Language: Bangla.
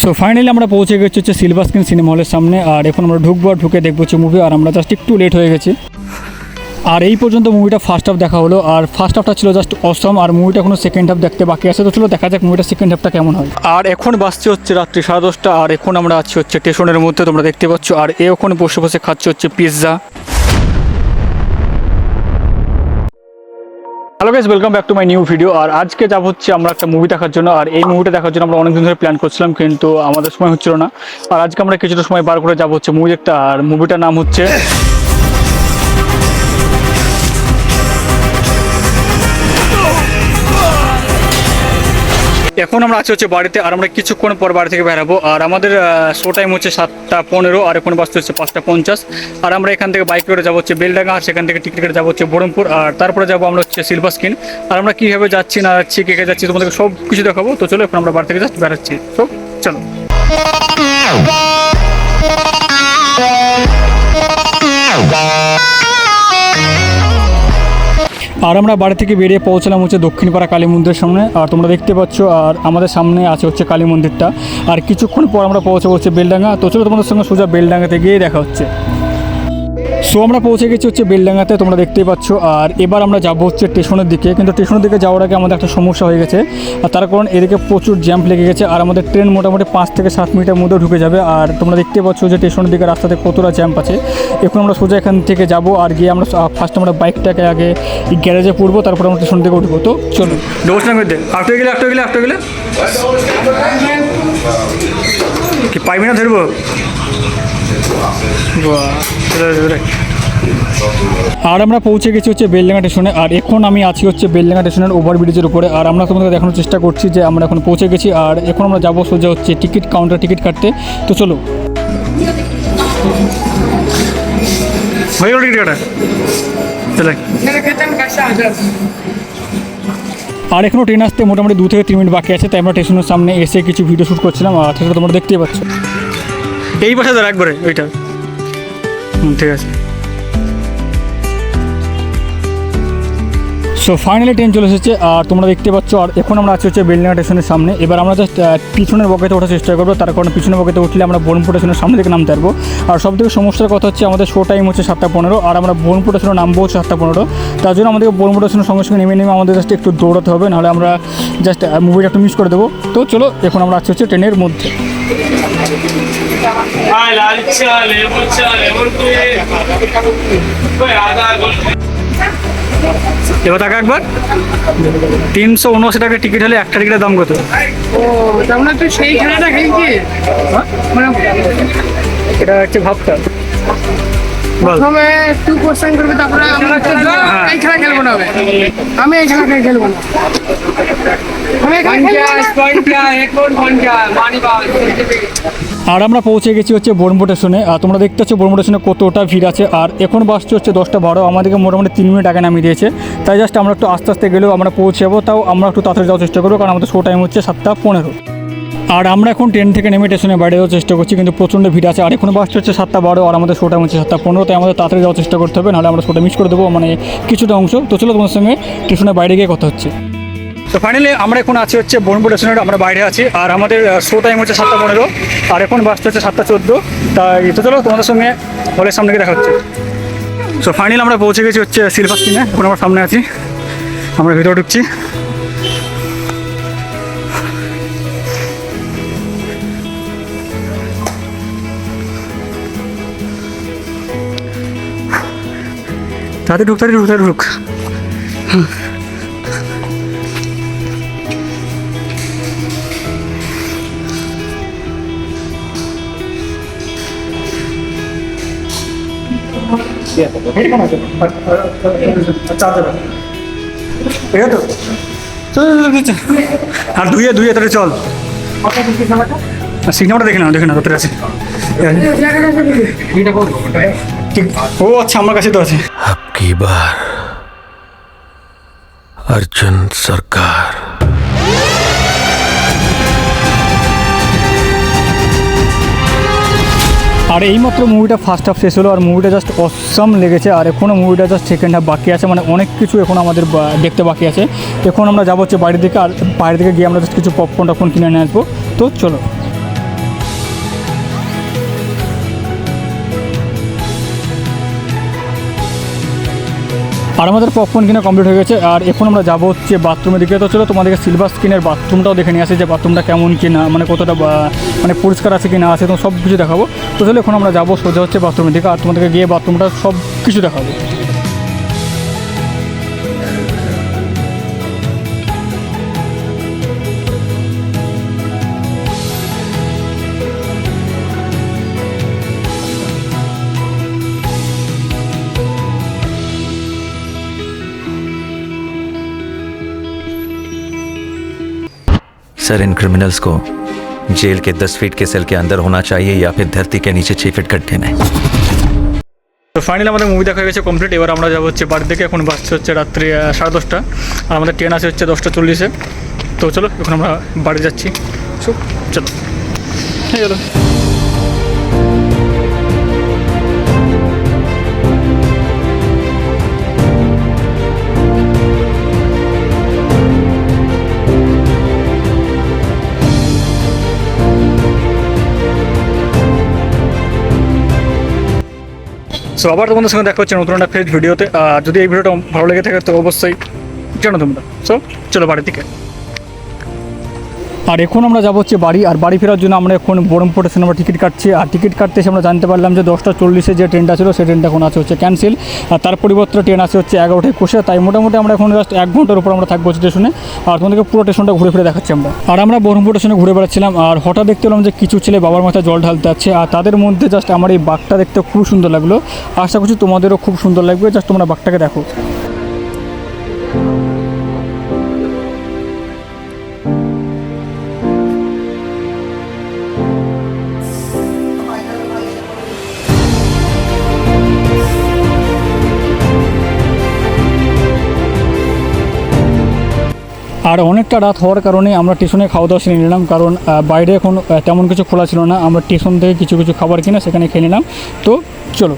সো ফাইনালি আমরা পৌঁছে গেছি হচ্ছে সিলভার স্ক্রিন সিনেমা হলের সামনে। আর এখন আমরা ঢুকবো আর ঢুকে দেখবো হচ্ছে মুভি। আর আমরা জাস্ট একটু লেট হয়ে গেছি। আর এই পর্যন্ত মুভিটা ফার্স্ট হাফ দেখা হলো, আর ফার্স্ট হাফটা ছিল জাস্ট অসম। আর মুভিটা এখনো সেকেন্ড হাফ দেখতে বাকি আছে, তো চলো দেখা যাক মুভিটা সেকেন্ড হাফটা কেমন হয়। আর এখন বাজছে হচ্ছে রাত্রি 10:30। আর এখন আমরা আছি হচ্ছে স্টেশনের মধ্যে, তোমরা দেখতে পাচ্ছ। আর এ ওখানে বসে বসে খাচ্ছে হচ্ছে pizza. Hello guys, welcome back to my new video. আর আজকে যাব হচ্ছে আমরা একটা মুভি দেখার জন্য। আর এই মুভিটা দেখার জন্য আমরা অনেকদিন ধরে প্ল্যান করছিলাম, কিন্তু আমাদের সময় হচ্ছিল না। আর আজকে আমরা কিছুটা সময় বার করে যাব হচ্ছে মুভি দেখতে। আর মুভিটার নাম হচ্ছে এখন আমরা আছি হচ্ছে বাড়িতে। আর আমরা কিছুক্ষণ পর বাড়ি থেকে বেরাবো। আর আমাদের শো টাইম হচ্ছে 7:15। আর এখন বাজতে হচ্ছে 5:50। আর আমরা এখান থেকে বাইক করে যাবো হচ্ছে বেলডাঙ্গা। আর সেখান থেকে টিকিট কেটে যাবো হচ্ছে বহরমপুর। আর তারপরে যাবো আমরা হচ্ছে সিলভার স্ক্রিন। আর আমরা কীভাবে যাচ্ছি না যাচ্ছি, কে কে যাচ্ছি, তোমাদেরকে সব কিছু দেখাবো। তো চলো এখন আমরা বাড়ি থেকে জাস্ট বেরাচ্ছি। তো চলো। আর আমরা বাড়ি থেকে বেরিয়ে পৌঁছলাম হচ্ছে দক্ষিণপাড়া কালী মন্দিরের সামনে। আর তোমরা দেখতে পাচ্ছ আর আমাদের সামনে আছে হচ্ছে কালী মন্দিরটা। আর কিছুক্ষণ পর আমরা পৌঁছাবো হচ্ছে বেলডাঙ্গা। তো চলো তোমাদের সঙ্গে সোজা বেলডাঙ্গাতে গিয়ে দেখা হচ্ছে। সো আমরা পৌঁছে গেছি হচ্ছে বেলডাঙ্গাতে, তোমরা দেখতেই পাচ্ছ। আর এবার আমরা যাবো হচ্ছে স্টেশনের দিকে, কিন্তু স্টেশনের দিকে যাওয়ার আগে আমাদের একটা সমস্যা হয়ে গেছে। আর তার কারণ এদিকে প্রচুর জ্যাম্প লেগে গেছে। আর আমাদের ট্রেন মোটামুটি 5 থেকে 7 মিনিটের মধ্যে ঢুকে যাবে। আর তোমরা দেখতে পাচ্ছ যে স্টেশনের দিকে রাস্তাতে কতটা জ্যাম্প আছে। এখন আমরা সোজা এখান থেকে যাব। আর গিয়ে আমরা ফার্স্ট আমরা বাইকটাকে আগে গ্যারেজে পড়বো, তারপর আমরা স্টেশন থেকে উঠবো। তো চলো কি পাইবি না ধরবো। আর আমরা পৌঁছে গেছি হচ্ছে বেলডাঙ্গা স্টেশনে। আর এখন আমি আছি হচ্ছে বেলডাঙ্গা স্টেশনের ওভারব্রিজের উপরে। আর আমরা তোমাদের দেখানোর চেষ্টা করছি যে আমরা এখন পৌঁছে গেছি। আর এখন আমরা যাবো সোজা হচ্ছে টিকিট কাউন্টার টিকিট কাটতে। তো চলো। হয়ে গেল টিকিট কাটা। আর এখনও ট্রেন আসতে মোটামুটি 2 থেকে 3 মিনিট বাকি আছে। তাই আমরা স্টেশনের সামনে এসে কিছু ভিডিও শ্যুট করছিলাম। আর সেটা তোমরা দেখতেই পাচ্ছ। এই পাশে ধর একবারে ওইটা। ঠিক আছে। সো ফাইনালি ট্রেন চলে এসেছে। আর তোমরা দেখতে পাচ্ছ। আর এখন আমরা আছি হচ্ছে বেলডাঙ্গা স্টেশনের সামনে। এবার আমরা জাস্ট পিছনের বগিতে ওঠার চেষ্টা করবো, তার কারণ পিছনের বগিতে উঠলে আমরা বহরমপুর স্টেশনের সামনে থেকে নামতে পারবো। আর সব থেকে সমস্যার কথা হচ্ছে আমাদের শো টাইম হচ্ছে 7:15। আর আমরা বহরমপুর স্টেশনে নামবো হচ্ছে 7:15। তার জন্য আমাদেরকে বহরমপুর স্টেশনের সঙ্গে সঙ্গে নেমে আমাদের জাস্ট একটু দৌড়াতে হবে, নাহলে আমরা জাস্ট মুভিটা একটু মিস করে দেবো। তো চলো এখন আমরা আছি হচ্ছে ট্রেনের মধ্যে। এবার টাকা একবার 379 টাকা টিকিট হলে একটা টিকিটের দাম কত? সেই খেলাটা খেলছি। এটা হচ্ছে ভাবটা। প্রথমে তুই কোশ্চেন করবি, তারপরে এই খেলা খেলবো না। আমি এই খেলা খেলবো না। আর আমরা পৌঁছে গেছি হচ্ছে বহরমপুর স্টেশনে। আর তোমরা দেখতে পাচ্ছ বহরমপুর স্টেশনে কতটা ভিড় আছে। আর এখন বাসটি হচ্ছে 10:12। আমাদেরকে মোটামুটি 3 মিনিট আগে নামিয়ে দিয়েছে। তাই জাস্ট আমরা একটু আস্তে আস্তে গেলেও আমরা পৌঁছে যাবো। তাও আমরা একটু তাড়াতাড়ি যাওয়ার চেষ্টা করবো, কারণ আমাদের শো টাইম হচ্ছে 7:15। আর আমরা এখন ট্রেন থেকে নেমে স্টেশনে বাইরে যাওয়ার চেষ্টা করছি, কিন্তু প্রচণ্ড ভিড় আছে। আর এখন বাসটি হচ্ছে 7:12। আর আমাদের শো টাইম হচ্ছে 7:15। তাই আমাদের তাড়াতাড়ি যাওয়ার চেষ্টা করতে হবে, নাহলে আমরা শোটা মিস করে দেবো, মানে কিছুটা অংশ। তো চলো তোমার সঙ্গে স্টেশনের বাইরে গিয়ে কথা হচ্ছে। তো ফাইনালি আমরা এখন আছি হচ্ছে বহরমপুর স্টেশনের, আমরা বাইরে আছি। আর আমাদের শো টাইম হচ্ছে 7:15। আর এখন বাসটা হচ্ছে 7:14। তাই তো চলো তোমাদের সঙ্গে হলের সামনে গিয়ে দেখা হচ্ছে। সো ফাইনালি আমরা পৌঁছে গেছি হচ্ছে সিলভার স্ক্রিনে। এখন আমরা সামনে আছি, আমরা ভিতরে ঢুকছি। তাড়াতাড়ি ঢুক, তাড়াতাড়ি ঢুক, তাড়াতাড়ি ঢুক। আর দুইয়ে তাহলে চল। সিনেমাটা দেখে না তোর আছে। ও আচ্ছা, আমার কাছে তো আছে। अबकी बार अर्जुन सरकार। আর এইমাত্র মুভিটা ফার্স্ট হাফ শেষ হলো। আর মুভিটা জাস্ট অসাম লেগেছে। আর এখনও মুভিটা জাস্ট সেকেন্ড হাফ বাকি আছে, মানে অনেক কিছু এখন আমাদের দেখতে বাকি আছে। এখন আমরা যাবো হচ্ছে বাইরের দিকে। আর বাইরের দিকে গিয়ে আমরা জাস্ট কিছু পপকর্ন কিনে নিয়ে আসবো। তো চলো। আর আমাদের পপকর্ন কিনা কমপ্লিট হয়ে গেছে। আর এখন আমরা যাবো হচ্ছে বাথরুমের দিকে। তো চলো তোমাদেরকে সিলভার স্ক্রিনের বাথরুমটাও দেখে নিয়ে আসি, যে বাথরুমটা কেমন কিনা, মানে কতটা মানে পরিষ্কার আছে কি না আছে, তো সব কিছু দেখাবো। তো চলো এখন আমরা যাবো সোজা হচ্ছে বাথরুমের দিকে, আর তোমাদেরকে গিয়ে বাথরুমটা সব কিছু দেখাবো। सर, इन क्रिमिनल्स को जेल के 10 फीट के सेल के अंदर होना चाहिए या फिर धरती के नीचे 6 फीट गड्ढे में। তো ফাইনালি আমাদের মুভি দেখা হয়ে গেছে কমপ্লিট। এবার আমরা যাবো হচ্ছে বাড়ি থেকে। এখন বাসছে হচ্ছে রাত্রি 10:30, আর আমাদের ট্রেন আছে হচ্ছে 10:40। তো চলো এখন আমরা বাড়ি যাচ্ছি। চলো হয়ে গেলো। সো আবার তোমাদের সঙ্গে দেখা হচ্ছে নতুন একটা ফ্রেশ ভিডিওতে। আর যদি এই ভিডিওটা ভালো লেগে থাকে তো অবশ্যই জানো তোমরা। সো চলো বাড়ির দিকে। আর এখন আমরা যাবো হচ্ছে বাড়ি। আর বাড়ি ফেরার জন্য আমরা এখন বহরমপুর স্টেশনে আমরা টিকিট কাটছি। আর টিকিট কাটতে এসে আমরা জানতে পারলাম যে 10:40 যে ট্রেনটা ছিল সেই ট্রেনটা এখন আছে হচ্ছে ক্যান্সেল। আর তার পরিবর্তে ট্রেন আছে হচ্ছে 11:21। তাই মোটামুটি আমরা এখন জাস্ট 1 ঘন্টার উপর আমরা থাকবো স্টেশনে। আর তোমাদেরকে পুরো স্টেশনটা ঘুরে ফিরে দেখাচ্ছি আমরা। আর আমরা বহরমপুর স্টেশনে ঘুরে বেড়াচ্ছিলাম, আর হঠাৎ দেখতে পেলাম যে কিছু ছেলে বাবার মাথায় জল ঢালতে যাচ্ছে। আর তাদের মধ্যে জাস্ট আমার এই বাঘটা দেখতে খুব সুন্দর লাগলো। আশা করছি তোমাদেরও খুব সুন্দর লাগবে। জাস্ট তোমরা বাঘটাকে দেখো। আর অনেকটা রাত হওয়ার কারণে আমরা স্টেশনে খাওয়া দাওয়া সেরে নিলাম, কারণ বাইরে এখন তেমন কিছু খোলা ছিল না। আমরা স্টেশন থেকে কিছু খাবার কিনে সেখানে খেয়ে নিলাম। তো চলো।